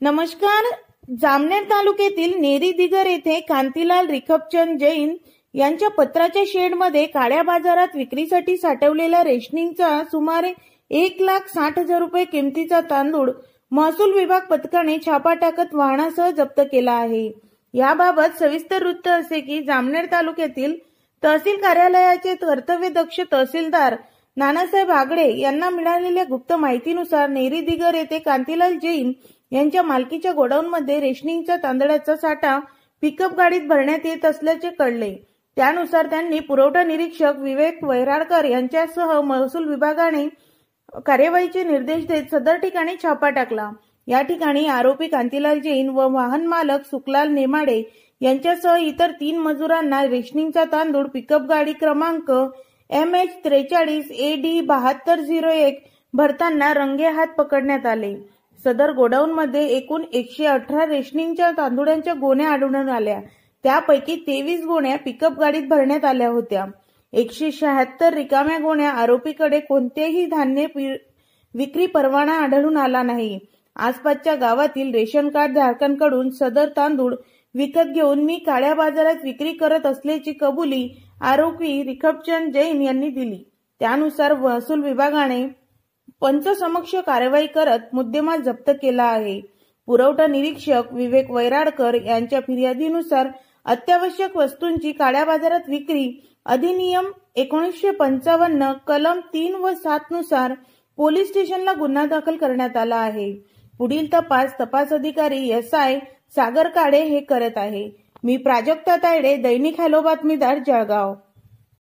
नमस्कार. जामनेर तालुक्यातील नेरी दिगर येथे कांतीलाल रिखपचंद जैन यांच्या पत्राच्या शेडमध्ये काळ्या बाजारात विक्रीसाठी साठवलेल्या रेशनिंगचा सुमारे 1,60,000 रुपये किमतीचा तांदूळ महसूल विभाग पथकाने छापा टाकत वाहनासह जप्त केला आहे. याबाबत सविस्तर वृत्त असे की जामनेर तालुक्यातील तहसील कार्यालयाचे कर्तव्यदक्ष तहसीलदार नानासाहेब आगडे यांना मिळालेल्या गुप्त माहितीनुसार नेरी दिगर येथे कांतीलाल जैन यांच्या मालकीच्या गोडाऊनमध्ये रेशनिंगचा तांदळाचा साठा पिकअप गाडीत भरण्यात येत असल्याचे कळले. त्यानुसार त्यांनी पुरवठा निरीक्षक विवेक वैराडकर यांच्यासह महसूल विभागाने कार्यवाहीचे निर्देश देत सदर ठिकाणी छापा टाकला. या ठिकाणी आरोपी कांतीलाल जैन व वाहन मालक सुखलाल नेमाडे यांच्यासह इतर 3 मजुरांना रेशनिंगचा तांदूळ पिकअप गाडी क्रमांक MH43 AD 7201 भरताना रंगेहात पकडण्यात आले. सदर गोडाऊनमध्ये एकूण 118 रेशनिंगच्या तांदूळांच्या गोण्या आढळून आल्या. त्यापैकी 23 गोण्या पिकअप गाडीत भरण्यात आल्या होत्या. 176 रिकाम्या गोण्या आरोपीकडे कोणतेही धान्य विक्री परवाना आढळून आला नाही. आसपासच्या गावातील रेशन कार्ड धारकांकडून सदर तांदूळ विकत घेऊन मी काळ्या बाजारात विक्री करत असल्याची कबुली आरोपी रिखपचंद जैन यांनी दिली. त्यानुसार महसूल विभागाने पंचसमक्ष कारवाई करत मुद्देमाल जप्त केला आहे. पुरवठा निरीक्षक विवेक वैराडकर यांच्या फिर्यादीनुसार अत्यावश्यक वस्तूंची काळ्या बाजारात विक्री अधिनियम 1955 कलम 3 व 7 नुसार पोलीस स्टेशनला गुन्हा दाखल करण्यात आला आहे. पुढील तपास अधिकारी SI सागर काडे हे करत आहे. मी प्राजक्ता तायडे, दैनिक हॅलो बातमीदार, जळगाव.